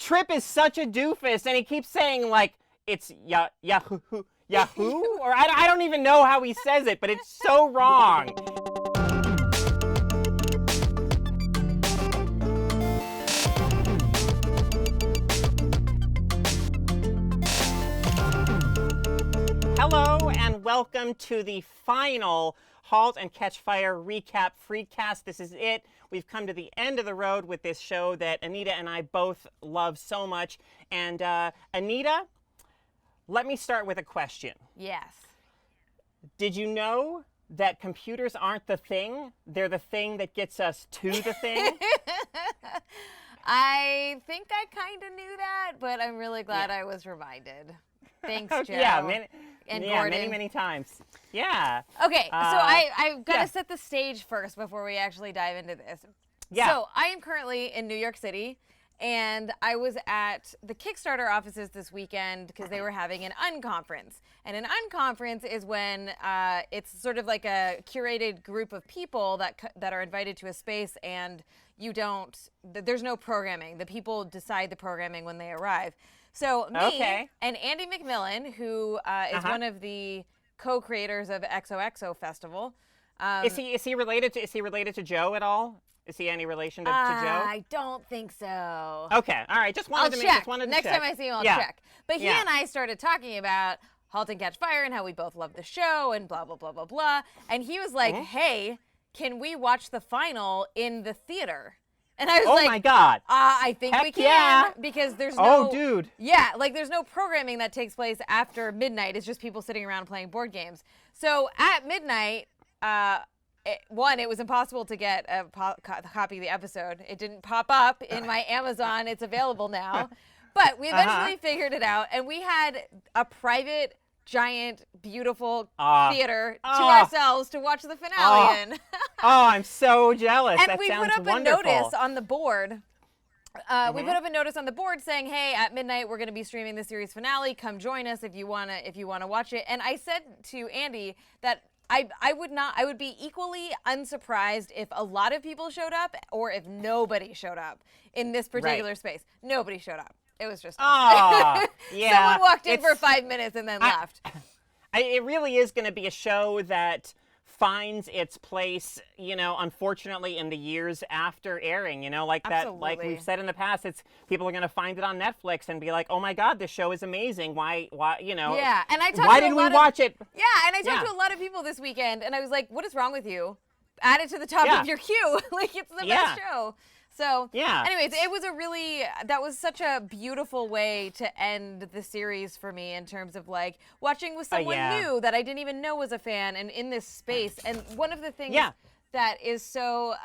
Trip is such a doofus, and he keeps saying, like, it's Yahoo, or I don't even know how he says it, but it's so wrong. Hello, and welcome to the final Halt and Catch Fire recap FREQcast. This is it. We've come to the end of the road with this show that Anita and I both love so much. And Anita, let me start with a question. Yes. Did you know that computers aren't the thing? They're the thing that gets us to the thing? I think I kind of knew that, but I'm really glad I was reminded. Thanks, Joe. Gordon. many times. Yeah. Okay, so I've got to set the stage first before we actually dive into this. Yeah. So I am currently in New York City, and I was at the Kickstarter offices this weekend because they were having an unconference. And an unconference is when it's sort of like a curated group of people that are invited to a space, and there's no programming. The people decide the programming when they arrive. So me and Andy McMillan, who is one of the co-creators of XOXO Festival. Is he related to Joe at all? Is he any relation to Joe? I don't think so. Okay, all right. Just wanted to check. Next time I see him, I'll check. But he and I started talking about Halt and Catch Fire and how we both love the show and blah, blah, blah, blah, blah. And he was like, hey, can we watch the final in the theater? And I was like, oh my God. I think we can because there's no. Oh, dude. Yeah, like there's no programming that takes place after midnight. It's just people sitting around playing board games. So at midnight, it was impossible to get a copy of the episode. It didn't pop up in my Amazon. It's available now. But we eventually figured it out, and we had a private, giant, beautiful theater to ourselves to watch the finale in. I'm so jealous. And that we sounds put up wonderful. a notice on the board. We put up a notice on the board saying, "Hey, at midnight we're going to be streaming the series finale. Come join us if you wanna watch it." And I said to Andy that I would be equally unsurprised if a lot of people showed up or if nobody showed up in this particular space. Nobody showed up. It was just us. Someone walked in for 5 minutes and then left. It really is going to be a show that finds its place, unfortunately, in the years after airing. Like Absolutely. that, like we've said in the past, people are going to find it on Netflix and be like, "Oh my God, this show is amazing. Why, Yeah, and I talked why did we watch it?" Yeah, and I talked to a lot of people this weekend, and I was like, "What is wrong with you? Add it to the top of your queue. Like it's the best show." So, anyways, that was such a beautiful way to end the series for me in terms of like watching with someone new that I didn't even know was a fan and in this space. And one of the things that is so,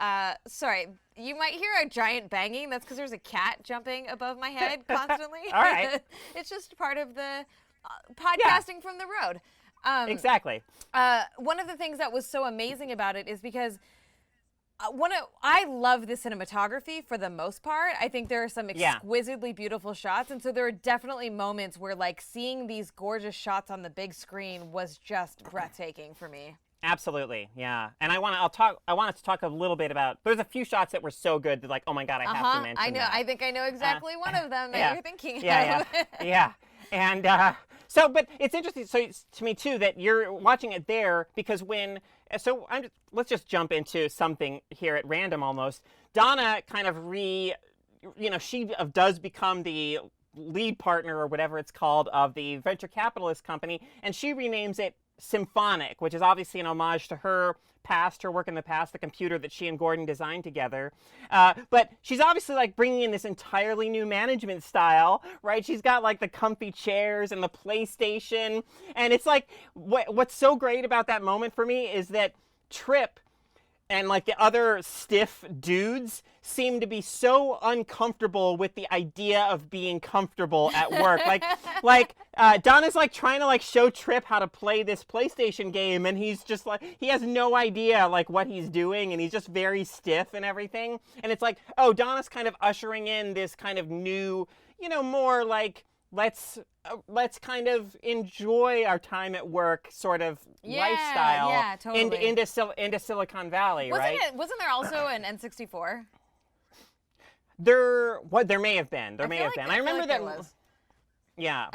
sorry, you might hear a giant banging. That's because there's a cat jumping above my head constantly. All right. It's just part of the podcasting from the road. Exactly. One of the things that was so amazing about it is because I love the cinematography for the most part. I think there are some exquisitely beautiful shots, and so there are definitely moments where like seeing these gorgeous shots on the big screen was just breathtaking for me. Absolutely, yeah. And I wanted to talk a little bit about. There's a few shots that were so good that like, oh my God, I have to mention. I know. That. I think I know exactly one of them that you're thinking of. Yeah. And but it's interesting. So to me too that you're watching it there because let's just jump into something here at random almost. Donna kind of she does become the lead partner or whatever it's called of the venture capitalist company, and she renames it Symphonic, which is obviously an homage to her work in the past, the computer that she and Gordon designed together. But she's obviously like bringing in this entirely new management style, right? She's got like the comfy chairs and the PlayStation. And it's like, what's so great about that moment for me is that Trip and like the other stiff dudes seem to be so uncomfortable with the idea of being comfortable at work. like Donna's like trying to like show Trip how to play this PlayStation game, and he's just like, he has no idea like what he's doing, and he's just very stiff and everything. And it's like, oh, Donna's kind of ushering in this kind of new, more like, let's kind of enjoy our time at work sort of lifestyle. Yeah, totally. Into Silicon Valley, right? Wasn't there also an N64? There may have been. There may feel have like- been. I remember like that. there was. Yeah.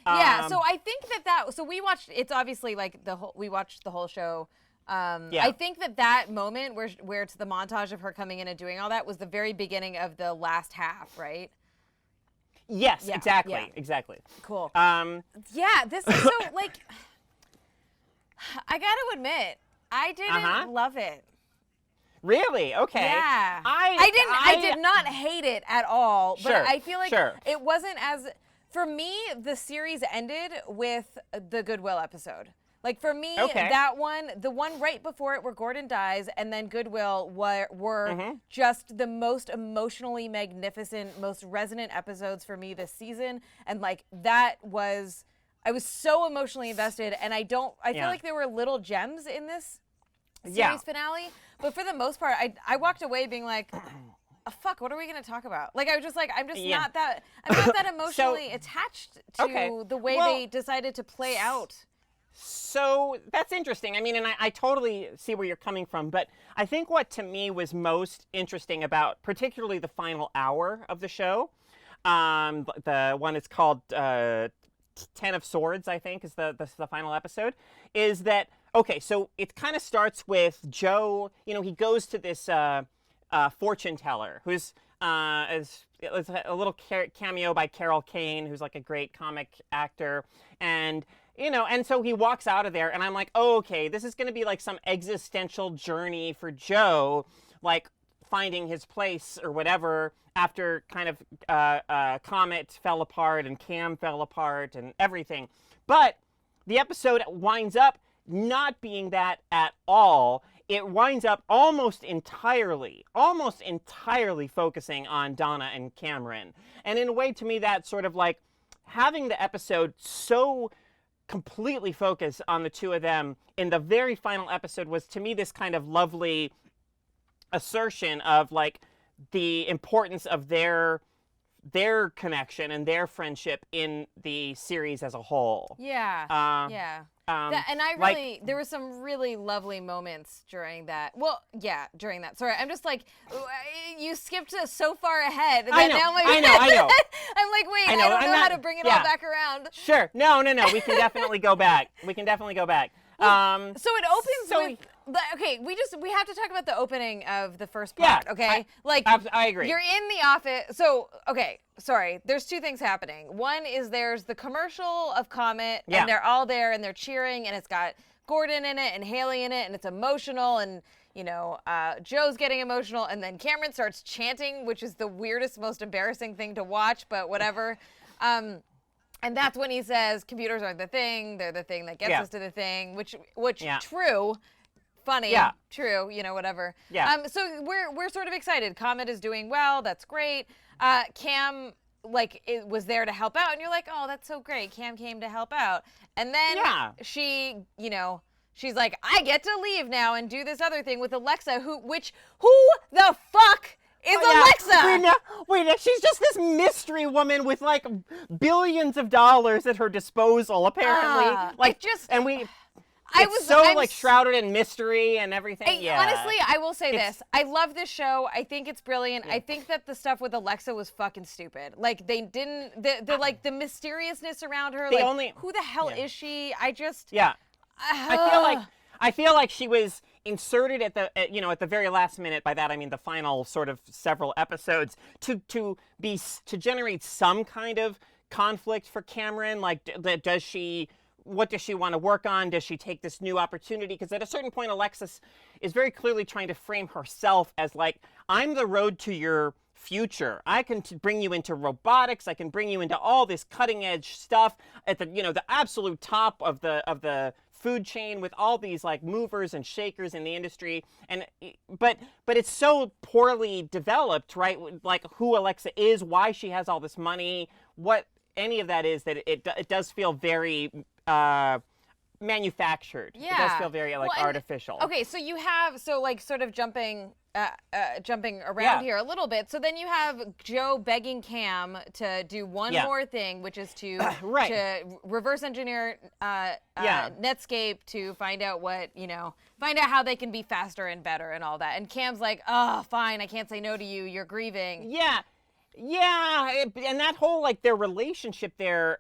Yeah. So I think that. So we watched. It's obviously like we watched the whole show. Yeah. I think that moment where it's the montage of her coming in and doing all that was the very beginning of the last half, right? Yes. Yeah, Exactly. yeah. Exactly. Cool. Um. Yeah. This is so like. I got to admit, I didn't love it. Really? Okay. Yeah. I did not hate it at all, but Sure, I feel like sure. it wasn't as for me the series ended with the Goodwill episode. Like for me Okay. that one, the one right before it where Gordon dies and then Goodwill were Mm-hmm. just the most emotionally magnificent, most resonant episodes for me this season, and like I was so emotionally invested, and I feel Yeah. like there were little gems in this series Yeah. finale, but for the most part, I walked away being like, oh, "Fuck, what are we gonna talk about?" Like I was just like, I'm not that emotionally attached to the way they decided to play out. So that's interesting. I mean, and I totally see where you're coming from, but I think what to me was most interesting about particularly the final hour of the show, the one it's called 10 of Swords, I think, is the final episode, is that, okay, so it kind of starts with Joe, he goes to this fortune teller who's is a little cameo by Carol Kane, who's like a great comic actor, and so he walks out of there, and I'm like, oh, okay, this is going to be like some existential journey for Joe, like finding his place or whatever after kind of Comet fell apart and Cam fell apart and everything. But the episode winds up not being that at all. It winds up almost entirely focusing on Donna and Cameron. And in a way, to me, that's sort of like having the episode so completely focus on the two of them in the very final episode was, to me, this kind of lovely assertion of like the importance of their connection and their friendship in the series as a whole. Yeah. Yeah. And I really, there were some really lovely moments during that. Well, yeah, during that. Sorry, I'm just like, you skipped so far ahead. I know. I know. I'm like, wait, I don't know how to bring it all back around. Sure. No. We can definitely go back. So it opens with. Okay, we have to talk about the opening of the first part. Yeah, okay, I agree. You're in the office. So okay, sorry. There's two things happening. One is there's the commercial of Comet, and they're all there and they're cheering, and it's got Gordon in it and Haley in it, and it's emotional, and Joe's getting emotional, and then Cameron starts chanting, which is the weirdest, most embarrassing thing to watch, but whatever. And that's when he says, computers aren't the thing, they're the thing that gets us to the thing, which true, funny, true, whatever. Yeah. So we're sort of excited. Comet is doing well, that's great. Cam, it was there to help out, and you're like, oh, that's so great. Cam came to help out. And then she, she's like, I get to leave now and do this other thing with Alexa, who the fuck is Alexa? Wait, she's just this mystery woman with like billions of dollars at her disposal, apparently. I'm shrouded in mystery and everything. Honestly, I will say this. I love this show. I think it's brilliant. I think that the stuff with Alexa was fucking stupid. Like they didn't the mysteriousness around her. Who the hell is she? I just I feel like she was inserted at the very last minute. By that I mean the final sort of several episodes to generate some kind of conflict for Cameron. Like, what does she want to work on? Does she take this new opportunity? Because at a certain point, Alexis is very clearly trying to frame herself as like, I'm the road to your future. I can bring you into robotics. I can bring you into all this cutting edge stuff at the absolute top of the food chain with all these like movers and shakers in the industry. And but it's so poorly developed, right? Like who Alexa is, why she has all this money, what any of that is, that it does feel very manufactured. Yeah. It does feel very artificial. Okay, so you have sort of jumping jumping around here a little bit. So then you have Joe begging Cam to do one more thing, which is to to reverse engineer Netscape to find out find out how they can be faster and better and all that. And Cam's like, oh, fine, I can't say no to you. You're grieving. Yeah. And that whole, like, their relationship there,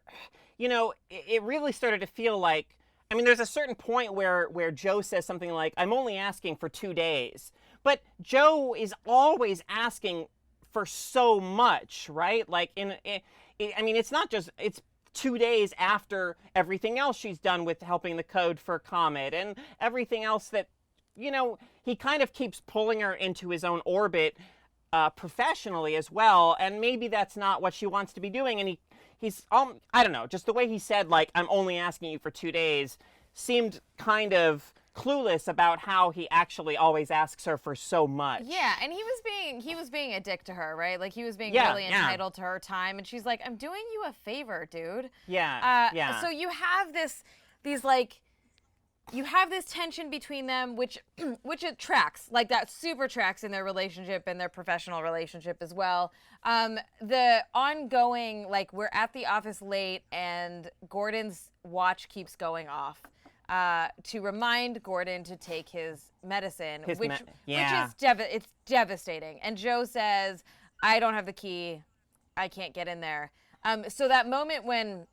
it really started to feel like, I mean, there's a certain point where Joe says something like, I'm only asking for 2 days. But Joe is always asking for so much, right? Like, I mean, it's not just, it's 2 days after everything else she's done with helping the code for Comet and everything else that, he kind of keeps pulling her into his own orbit professionally as well. And maybe that's not what she wants to be doing. And he's, I don't know, just the way he said, like, I'm only asking you for 2 days seemed kind of clueless about how he actually always asks her for so much. Yeah, and he was being a dick to her, right? Like, he was being really entitled to her time, and she's like, I'm doing you a favor, dude. Yeah. So you have this tension between them, which it tracks, like that super tracks in their relationship and their professional relationship as well. The ongoing, like, we're at the office late and Gordon's watch keeps going off. To remind Gordon to take his medicine, which is it's devastating. And Joe says, I don't have the key. I can't get in there. So that moment when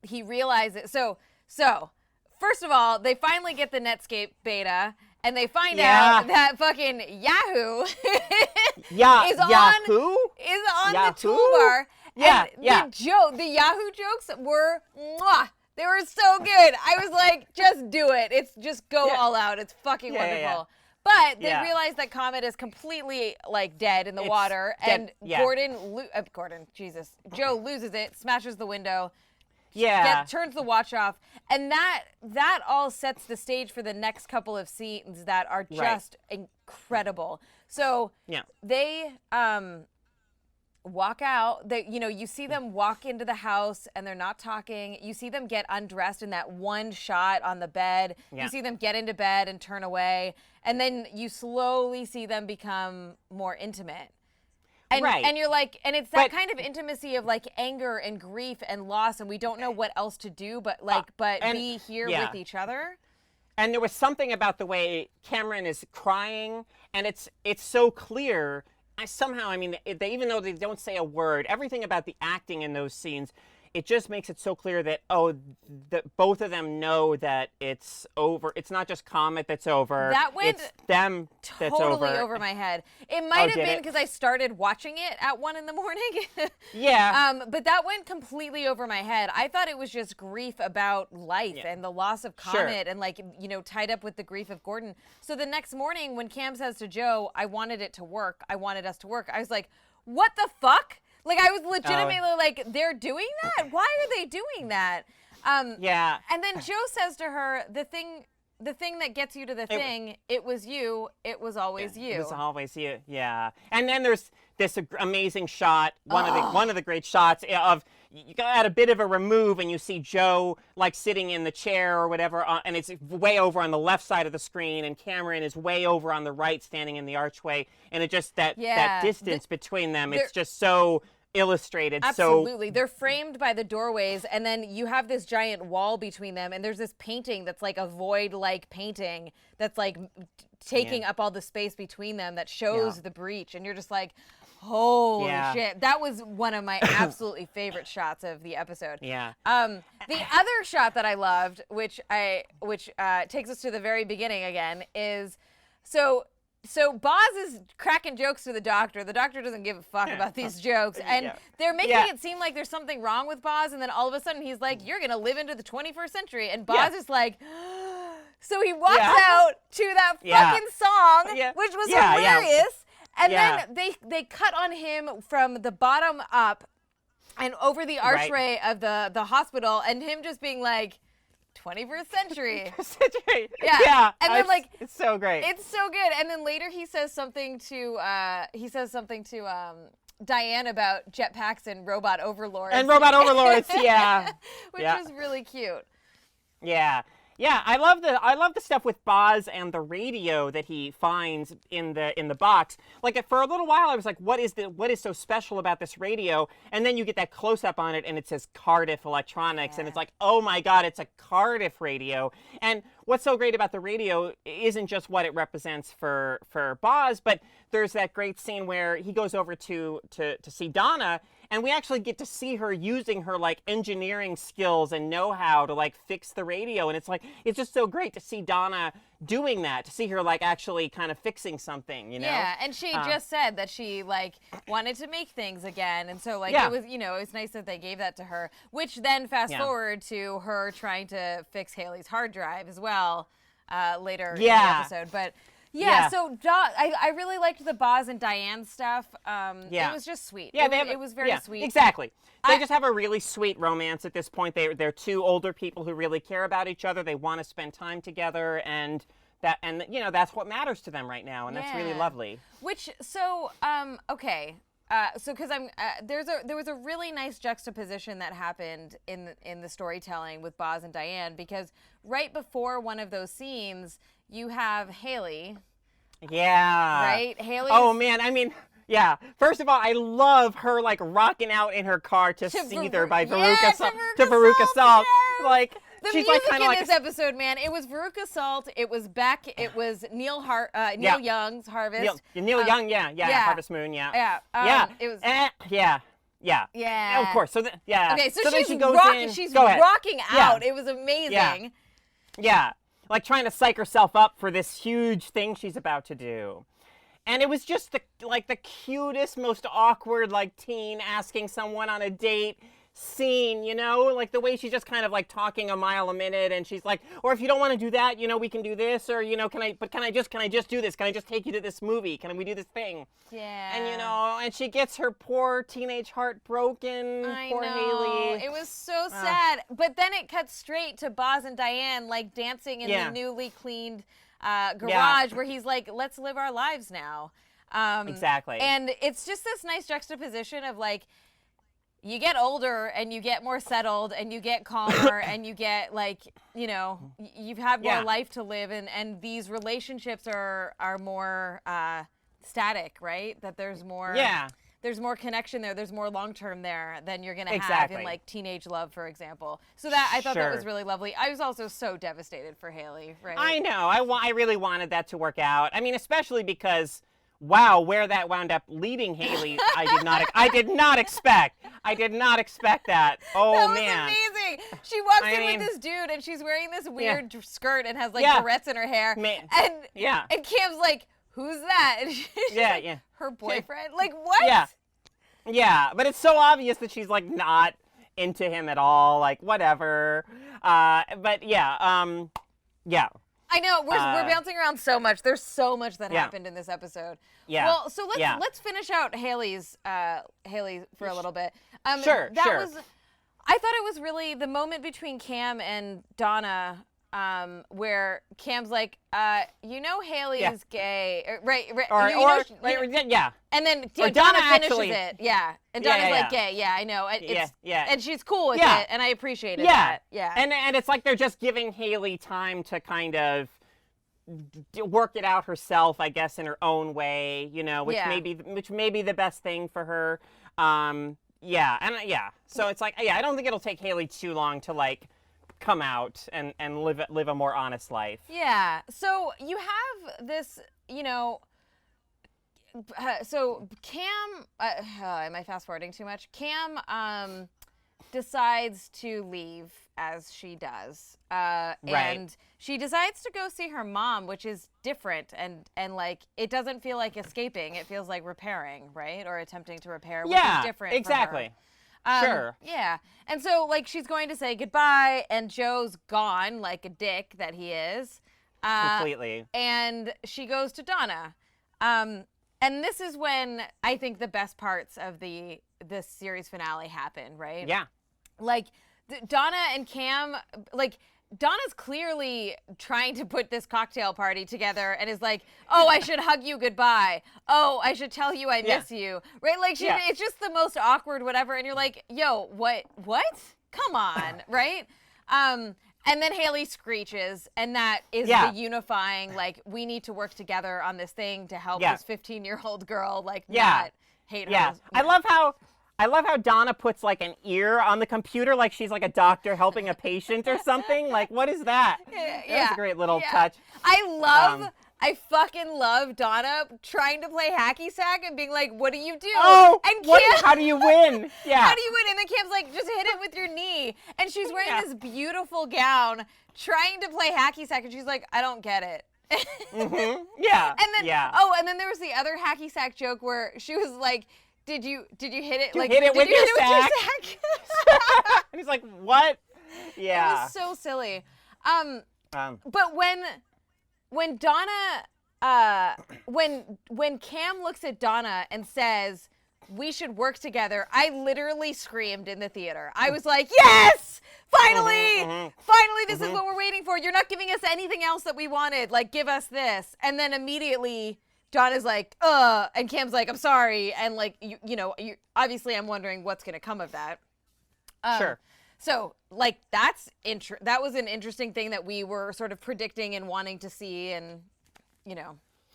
he realizes, so first of all, they finally get the Netscape beta and they find out that fucking Yahoo is on the toolbar. Yeah, and the Yahoo jokes were mwah. They were so good. I was like, just do it. It's just go all out. It's fucking wonderful. Yeah. But they realize that Comet is completely, like, dead in the water. Dead. And Joe loses it, smashes the window. Turns the watch off. And that all sets the stage for the next couple of scenes that are just incredible. So they walk out. You see them walk into the house and they're not talking. You see them get undressed in that one shot on the bed. You see them get into bed and turn away. And then you slowly see them become more intimate. And you're like, and it's that kind of intimacy of, like, anger and grief and loss, and we don't know what else to do but be here with each other. And there was something about the way Cameron is crying, and it's so clear. Somehow, I mean, even though they don't say a word, everything about the acting in those scenes, it just makes it so clear that, that both of them know that it's over. It's not just Comet that's over. That went it's them that's totally over my head. It might have been because I started watching it at 1 a.m. But that went completely over my head. I thought it was just grief about life and the loss of Comet and, like, tied up with the grief of Gordon. So the next morning when Cam says to Joe, I wanted us to work, I was like, what the fuck? Like, I was legitimately like, they're doing that? Why are they doing that? And then Joe says to her, the thing that gets you to the thing, it was you. It was always you. It was always you. Yeah. And then there's this amazing shot, one of the great shots of, you got a bit of a remove and you see Joe, like, sitting in the chair or whatever, and it's way over on the left side of the screen, and Cameron is way over on the right, standing in the archway, and it just that distance between them, it's just so illustrated. Absolutely. They're framed by the doorways, and then you have this giant wall between them, and there's this painting that's like a void-like painting that's, like, taking up all the space between them that shows the breach, and you're just like, holy shit. That was one of my absolutely favorite shots of the episode. Yeah. The other shot that I loved, which takes us to the very beginning again, is so Boz is cracking jokes to the doctor. The doctor doesn't give a fuck about these jokes. And they're making it seem like there's something wrong with Boz, and then all of a sudden he's like, you're going to live into the 21st century. And Boz is like, so he walks out to that fucking song, which was hilarious. And then they cut on him from the bottom up and over the archway of the hospital, and him just being like, 21st century. Yeah. And then, like, it's so great. It's so good. And then later he says something to Diane about jetpacks and robot overlords. And robot overlords, Which was really cute. Yeah. Yeah, I love the stuff with Boz and the radio that he finds in the box. Like for a little while, I was like, what is so special about this radio? And then you get that close up on it, and it says Cardiff Electronics, and it's like, oh my God, it's a Cardiff radio. And what's so great about the radio isn't just what it represents for Boz, but there's that great scene where he goes over to see Donna. And we actually get to see her using her like engineering skills and know-how to like fix the radio. And it's just so great to see Donna doing that, to see her like actually kind of fixing something, you know? Yeah, and she just said that she like wanted to make things again. And so like it was, it was nice that they gave that to her, which then fast forward to her trying to fix Haley's hard drive as well later in the episode. But so I really liked the Boz and Diane stuff. It was just sweet. Yeah, it was very sweet. Exactly. They just have a really sweet romance at this point. They're two older people who really care about each other. They want to spend time together, and that's what matters to them right now, and that's really lovely. Because there was a really nice juxtaposition that happened in the storytelling with Boz and Diane, because right before one of those scenes, you have Haley. Yeah. Right? Haley. Oh man, I mean, yeah. First of all, I love her like rocking out in her car to Seether by Veruca Salt. Yes. Like the she's music like in this episode, man. It was Veruca Salt. It was Beck. It was Neil Young's Harvest. Neil Young, Harvest Moon, Yeah. It was. Yeah. Of course. So Okay, so she's she's rocking. She's rocking out. It was amazing. Yeah. Like trying to psych herself up for this huge thing she's about to do. And it was just the cutest, most awkward like teen asking someone on a date scene, like the way she's just kind of like talking a mile a minute, and she's like, or if you don't want to do that, we can do this, or can I just do this? Can I just take you to this movie? Can we do this thing? Yeah. And and she gets her poor teenage heart broken. Poor Haley. It was so sad. But then it cuts straight to Boz and Diane like dancing in the newly cleaned garage where he's like, let's live our lives now. Exactly. And it's just this nice juxtaposition of like, you get older and you get more settled and you get calmer and you get like, you have more life to live, and these relationships are more static, right? That there's more connection there. There's more long-term there than you're going to have in like teenage love, for example. So that I thought that was really lovely. I was also so devastated for Haley, right? I know. I really wanted that to work out. I mean, especially because wow, where that wound up leading Haley, I did not expect. I did not expect that. Oh, that was man. amazing. She walks in with this dude, and she's wearing this weird skirt and has like barrettes in her hair. And Cam's like, who's that? And she's her boyfriend? Like, what? Yeah, but it's so obvious that she's like not into him at all. Like, whatever. I know we're bouncing around so much. There's so much that happened in this episode. Yeah. Well, so let's finish out Haley for a little bit. Sure. I thought it was really the moment between Cam and Donna, where Cam's like, Haley's gay, right? And then Donna finishes it. Yeah. And Donna's like, gay. Yeah, I know. And she's cool with it, and I appreciated that. Yeah. And it's like they're just giving Haley time to kind of work it out herself, I guess, in her own way, which may be the best thing for her. So it's like, I don't think it'll take Haley too long to like come out and live a more honest life. Yeah. So you have this, so Cam, am I fast forwarding too much? Cam decides to leave, as she does. And she decides to go see her mom, which is different, and like it doesn't feel like escaping. It feels like repairing, right? Or attempting to repair, which is different. Exactly. Sure. Yeah. And so like she's going to say goodbye, and Joe's gone like a dick that he is. Completely. And she goes to Donna. And this is when I think the best parts of this series finale happen, right? Yeah. Like Donna and Cam, like Donna's clearly trying to put this cocktail party together and is like, oh, I should hug you goodbye. Oh, I should tell you I miss you. Right? Like it's just the most awkward whatever. And you're like, yo, what? Come on. Right? And then Haley screeches, and that is the unifying, like, we need to work together on this thing to help this 15-year-old girl, like, not hate her. Yeah. I love how Donna puts, like, an ear on the computer, like she's, like, a doctor helping a patient or something. Like, what is that? That's a great little touch. I fucking love Donna trying to play hacky sack and being like, what do you do? Oh, and Cam, how do you win? Yeah. How do you win? And then Cam's like, just hit it with your knee. And she's wearing this beautiful gown trying to play hacky sack. And she's like, I don't get it. Mm-hmm. Yeah. And then, and then there was the other hacky sack joke where she was like, did you hit it? Did you hit it with your sack? And he's like, what? Yeah. It was so silly. But when Donna, when Cam looks at Donna and says, we should work together, I literally screamed in the theater. I was like, yes! Finally! Finally, this is what we're waiting for. You're not giving us anything else that we wanted. Like, give us this. And then immediately, Donna's like, and Cam's like, I'm sorry. And like, obviously I'm wondering what's going to come of that. Sure. So, like, that was an interesting thing that we were sort of predicting and wanting to see, and,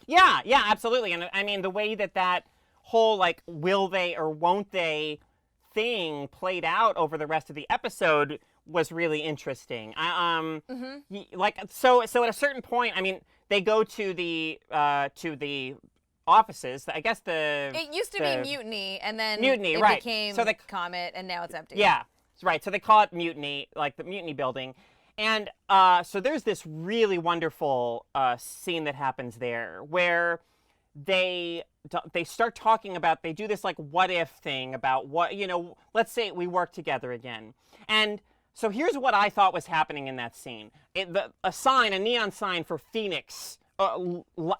Yeah, absolutely. And I mean, the way that whole, like, will they or won't they thing played out over the rest of the episode was really interesting. So at a certain point, I mean, they go to the offices. I guess it used to be Mutiny, and then Mutiny, it became Comet, and now it's empty. Yeah. Right, so they call it Mutiny, like the Mutiny building. And so there's this really wonderful scene that happens there where they start talking about, they do this like what if thing about what, let's say we work together again. And so here's what I thought was happening in that scene. A neon sign for Phoenix,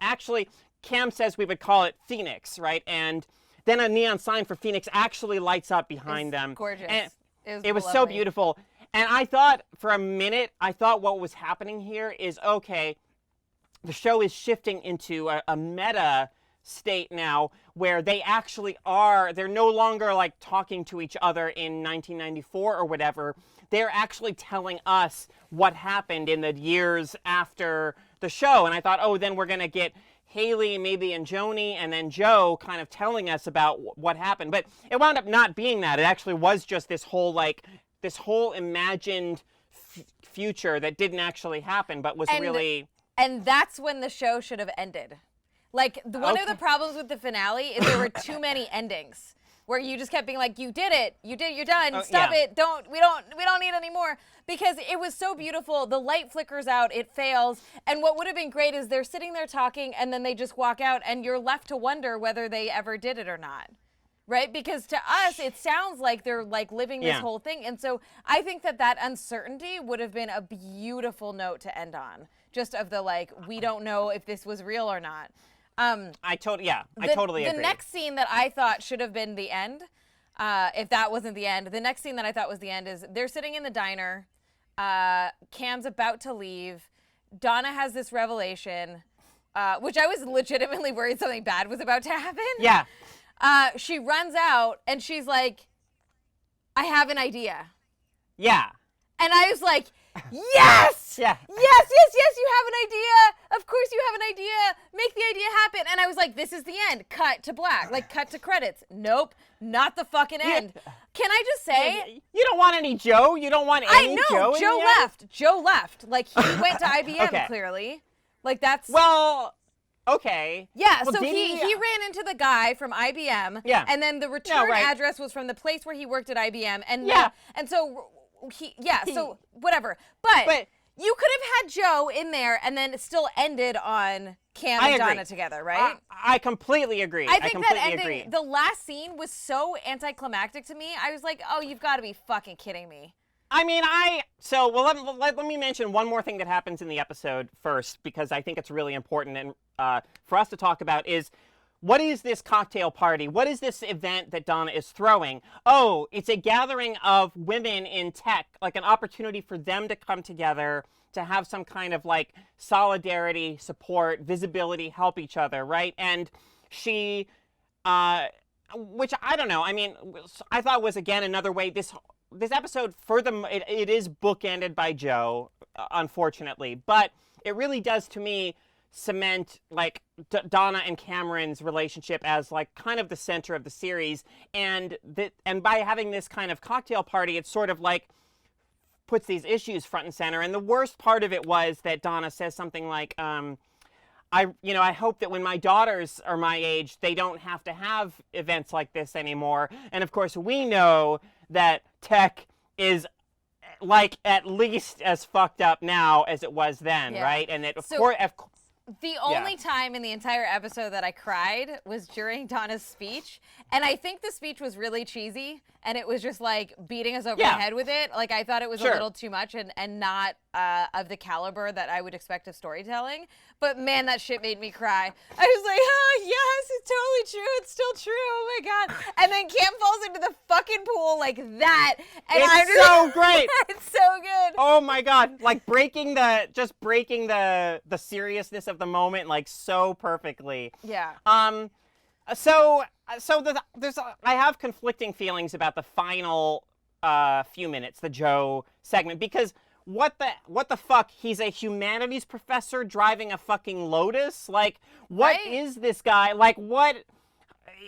actually, Cam says we would call it Phoenix, right? And then a neon sign for Phoenix actually lights up behind them. Gorgeous. And it was so beautiful. And I thought for a minute, what was happening here is, okay, the show is shifting into a meta state now where they actually they're no longer like talking to each other in 1994 or whatever. They're actually telling us what happened in the years after the show. And I thought, then we're going to get Haley, maybe, and Joni, and then Joe kind of telling us about what happened. But it wound up not being that. It actually was just this whole imagined future that didn't actually happen, but was really... And that's when the show should have ended. Like, one of the problems with the finale is there were too many endings. Where you just kept being like, you did it, you're done, stop it, we don't need any more. Because it was so beautiful, the light flickers out, it fails, and what would have been great is they're sitting there talking, and then they just walk out, and you're left to wonder whether they ever did it or not. Right? Because to us, it sounds like they're like living this whole thing. And so I think that uncertainty would have been a beautiful note to end on. Just of the like, we don't know if this was real or not. I totally agree. The next scene that I thought should have been the end, if that wasn't the end, the next scene that I thought was the end is they're sitting in the diner. Cam's about to leave. Donna has this revelation, which I was legitimately worried something bad was about to happen. Yeah. She runs out and she's like, I have an idea. Yeah. And I was like, yes! Yeah. Yes, you have an idea. Of course you have an idea. Make the idea happen. And I was like, this is the end. Cut to black. Like, cut to credits. Nope. Not the fucking end. Can I just say? You don't want any Joe? You don't want any Joe? Joe left. Joe left. Like, he went to IBM, clearly. Like, that's... Well... Okay. Yeah, well, so he ran into the guy from IBM. Yeah. And then the return address was from the place where he worked at IBM. And so so whatever. But you could have had Joe in there and then it still ended on Cam and Donna together, right? I completely agree. I think that ending, the last scene was so anticlimactic to me. I was like, oh, you've got to be fucking kidding me. I mean, let me mention one more thing that happens in the episode first, because I think it's really important and for us to talk about is, what is this cocktail party? What is this event that Donna is throwing? Oh, it's a gathering of women in tech, like an opportunity for them to come together to have some kind of like solidarity, support, visibility, help each other, right? And she, which I don't know, I mean, I thought was, again, another way this episode, it is bookended by Joe, unfortunately, but it really does, to me, cement like Donna and Cameron's relationship as like kind of the center of the series, and by having this kind of cocktail party, it's sort of like puts these issues front and center. And the worst part of it was that Donna says something like, I hope that when my daughters are my age, they don't have to have events like this anymore. And of course, we know that tech is like at least as fucked up now as it was then, right? And that, of course, the only time in the entire episode that I cried was during Donna's speech. And I think the speech was really cheesy, and it was just like beating us over the head with it. Like, I thought it was a little too much and not of the caliber that I would expect of storytelling. But man, that shit made me cry. I was like, oh, yes, it's totally true. It's still true. Oh my God. And then Cam falls into the fucking pool like that. And it's so great. It's so good. Oh my God. Like breaking the seriousness of the moment, like so perfectly. Yeah. So I have conflicting feelings about the final few minutes, the Joe segment, because what the fuck? He's a humanities professor driving a fucking Lotus? Like, what is this guy? Like, what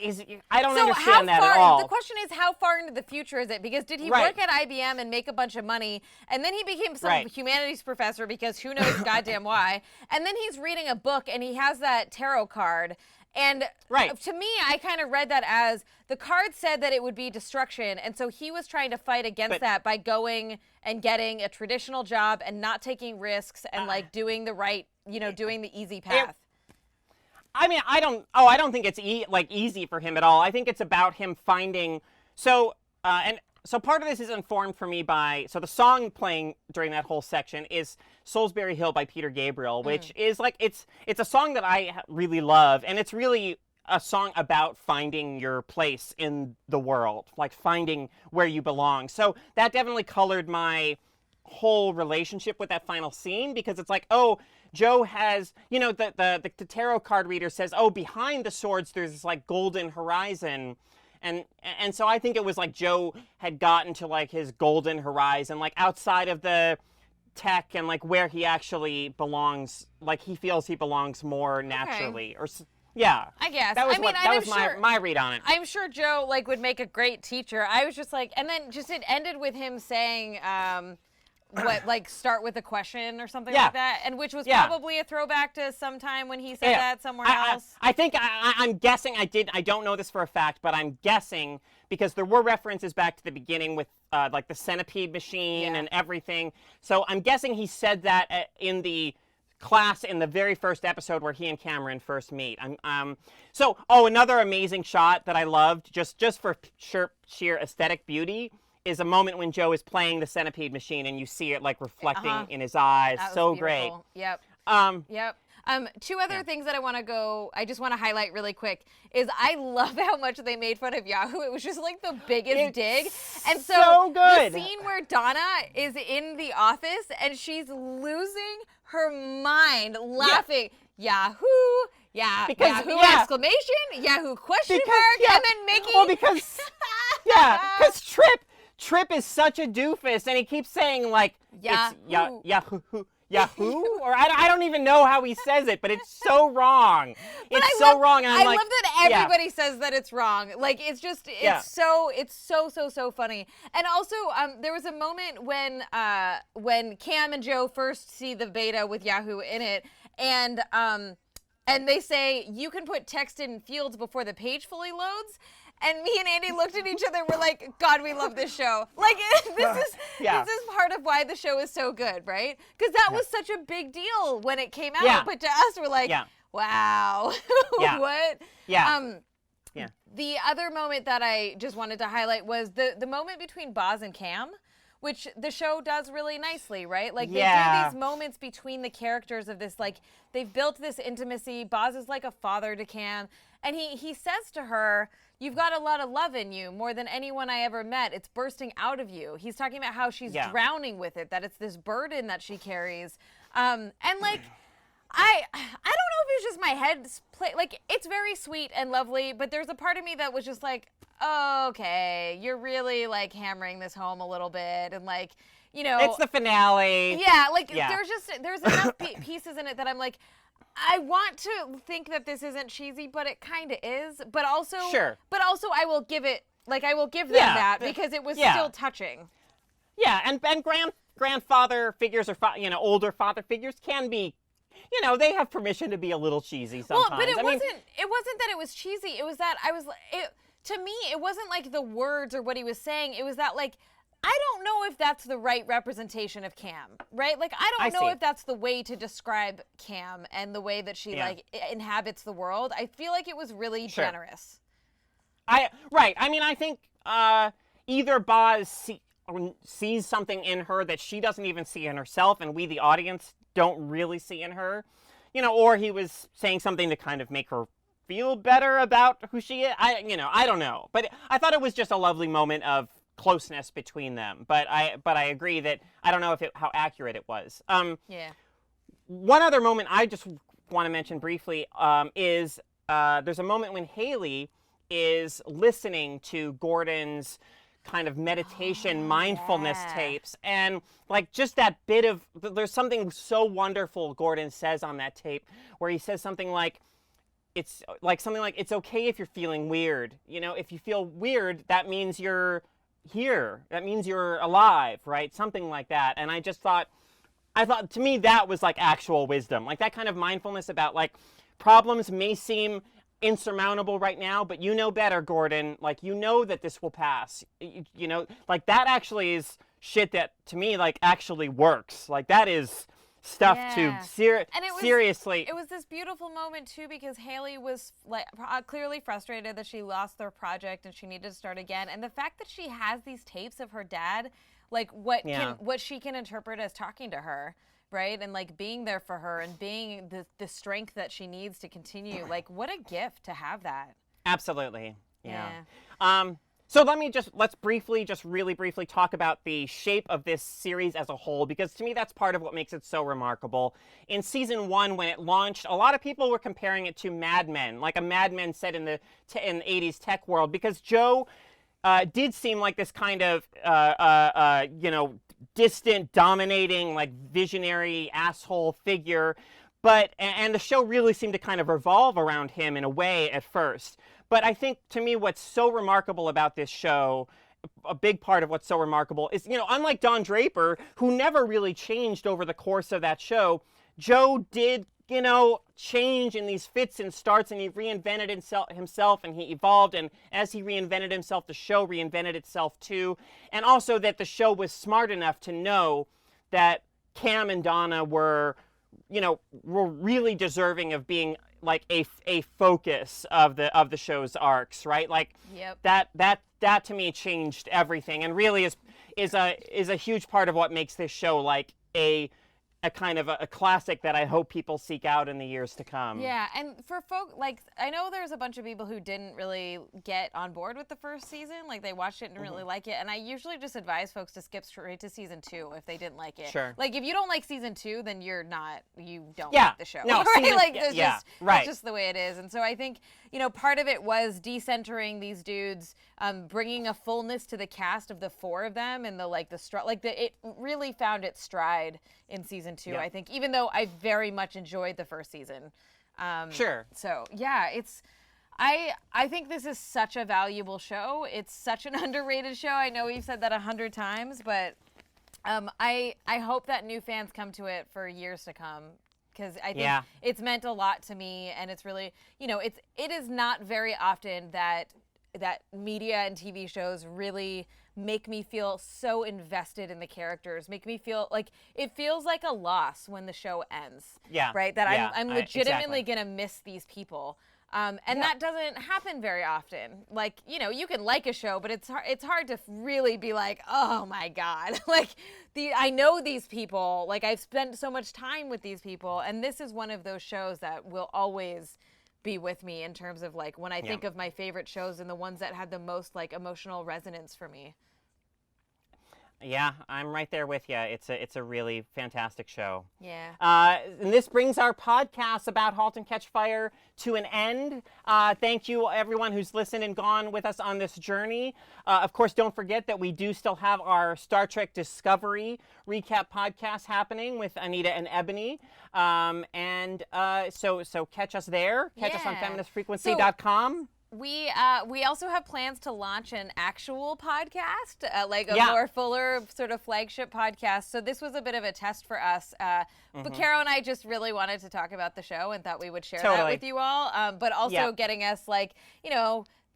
is... I don't understand that at all. The question is, how far into the future is it? Because did he work at IBM and make a bunch of money, and then he became some humanities professor because who knows goddamn why, and then he's reading a book and he has that tarot card. And to me, I kind of read that as the card said that it would be destruction. And so he was trying to fight against that by going and getting a traditional job and not taking risks and like doing the right, doing the easy path. I mean, I don't think it's easy for him at all. I think it's about him finding, so part of this is informed for me by, so the song playing during that whole section is Salisbury Hill by Peter Gabriel, which is like, it's a song that I really love, and it's really a song about finding your place in the world, like finding where you belong. So that definitely colored my whole relationship with that final scene, because it's like, oh, Joe has, the tarot card reader says, oh, behind the swords there's this like golden horizon. And so I think it was like Joe had gotten to like his golden horizon, like outside of the tech and like where he actually belongs, like he feels he belongs more naturally. Or I guess. That was my read on it. I'm sure Joe like would make a great teacher. I was just like, and then just it ended with him saying, start with a question or something like that, and which was probably a throwback to some time when he said that somewhere else. I think I'm guessing I don't know this for a fact, but I'm guessing because there were references back to the beginning with like the centipede machine and everything. So I'm guessing he said that in the class in the very first episode where he and Cameron first meet. Another amazing shot that I loved just for sheer aesthetic beauty is a moment when Joe is playing the centipede machine and you see it like reflecting in his eyes. So great. Yep. Two other things that I just want to highlight really quick is I love how much they made fun of Yahoo. It was just like the biggest dig. And so good. The scene where Donna is in the office and she's losing her mind laughing. Yahoo! Yahoo exclamation, Yahoo question mark, and then Mickey. Well, because Trip is such a doofus, and he keeps saying like Yahoo, or I don't even know how he says it, but it's so wrong. It's so wrong. And I love that everybody says that it's wrong. Like it's so funny. And also, there was a moment when Cam and Joe first see the beta with Yahoo in it, and they say you can put text in fields before the page fully loads. And me and Andy looked at each other and we're like, God, we love this show. Like, this is part of why the show is so good, right? Because that was such a big deal when it came out. Yeah. But to us, we're like, wow. What? Yeah. The other moment that I just wanted to highlight was the moment between Boz and Cam, which the show does really nicely, right? Like, they do these moments between the characters of this, like, they've built this intimacy. Boz is like a father to Cam. And he says to her, you've got a lot of love in you, more than anyone I ever met. It's bursting out of you. He's talking about how she's drowning with it, that it's this burden that she carries. And like, I don't know if it was just my head play. Like, it's very sweet and lovely, but there's a part of me that was just like, oh, okay, you're really like hammering this home a little bit, and like, you know, it's the finale. Yeah, like there's enough pieces in it that I'm like, I want to think that this isn't cheesy, but it kind of is. But also, I will give it, like, I will give them that because it was still touching. Yeah, and grandfather figures or older father figures can be, they have permission to be a little cheesy sometimes. Well, but it wasn't that it was cheesy. It was that to me, it wasn't like the words or what he was saying. It was that, like, I don't know if that's the right representation of Cam, right? Like, I don't know if that's the way to describe Cam and the way that she like inhabits the world. I feel like it was really generous. Right. I mean, I think either Boz sees something in her that she doesn't even see in herself, and we, the audience, don't really see in her, or he was saying something to kind of make her feel better about who she is. I don't know, but I thought it was just a lovely moment of closeness between them. But I agree that I don't know how accurate it was. One other moment I just want to mention briefly is there's a moment when Haley is listening to Gordon's kind of meditation mindfulness tapes, and like just that bit of, there's something so wonderful Gordon says on that tape where he says something like, it's okay if you're feeling weird. If you feel weird, that means you're here. That means you're alive, right? Something like that. And I thought to me that was like actual wisdom, like that kind of mindfulness about like problems may seem insurmountable right now, but better, Gordon. Like, that this will pass. Like that actually is shit that to me like actually works. Like that is stuff to seriously. It was this beautiful moment too, because Haley was like clearly frustrated that she lost their project and she needed to start again, and the fact that she has these tapes of her dad, like what she can interpret as talking to her, right, and like being there for her and being the strength that she needs to continue. Like, what a gift to have that. Absolutely. So let's really briefly talk about the shape of this series as a whole, because to me that's part of what makes it so remarkable. In season 1, when it launched, a lot of people were comparing it to Mad Men, like a Mad Men set in the 80s tech world, because Joe did seem like this kind of distant, dominating, like visionary asshole figure, and the show really seemed to kind of revolve around him in a way at first. But I think, to me, what's so remarkable about this show, a big part of what's so remarkable is, unlike Don Draper, who never really changed over the course of that show, Joe did, change in these fits and starts, and he reinvented himself, and he evolved, and as he reinvented himself, the show reinvented itself too. And also that the show was smart enough to know that Cam and Donna were really deserving of being like a focus of the show's arcs, right? Like that to me changed everything, and really is a huge part of what makes this show like a kind of a classic that I hope people seek out in the years to come. Yeah, and for folk, like, I know there's a bunch of people who didn't really get on board with the first season. Like, they watched it and didn't really like it. And I usually just advise folks to skip straight to season 2 if they didn't like it. Sure. Like, if you don't like season 2, then you don't like the show. No, right? Like, it's just the way it is. And so I think, part of it was decentering these dudes, bringing a fullness to the cast of the 4 of them, and it really found its stride in season 2, I think, even though I very much enjoyed the first season. Sure. So, yeah, I think this is such a valuable show. It's such an underrated show. I know we've said that 100 times, but I hope that new fans come to it for years to come, because I think it's meant a lot to me, and it's really, it is not very often that media and TV shows really make me feel so invested in the characters, make me feel like it feels like a loss when the show ends. Yeah. Right? That I'm legitimately going to miss these people. And that doesn't happen very often. Like, you can like a show, but it's hard to really be like, oh my God, like I know these people, like I've spent so much time with these people. And this is one of those shows that will always be with me in terms of like when I think of my favorite shows and the ones that had the most like emotional resonance for me. Yeah, I'm right there with you. It's a really fantastic show. Yeah. And this brings our podcast about Halt and Catch Fire to an end. Thank you, everyone who's listened and gone with us on this journey. Of course, don't forget that we do still have our Star Trek Discovery recap podcast happening with Anita and Ebony. So catch us there. Catch us on feministfrequency.com. We also have plans to launch an actual podcast, like a Yeah. more fuller sort of flagship podcast. So this was a bit of a test for us. But Carol and I just really wanted to talk about the show and thought we would share that with you all. But also getting us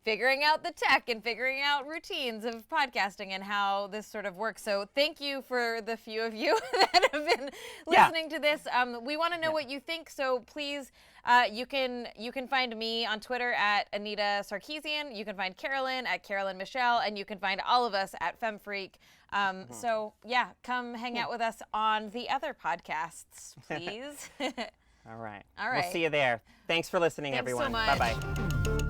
figuring out the tech and figuring out routines of podcasting and how this sort of works. So thank you for the few of you that have been listening to this. We want to know what you think. So please, you can find me on Twitter at Anita Sarkeesian. You can find Carolyn at Carolyn Michelle, and you can find all of us at FemFreq. So yeah, come hang out with us on the other podcasts, please. All right. All right. We'll see you there. Thanks for listening, Thanks everyone. so much. Bye-bye.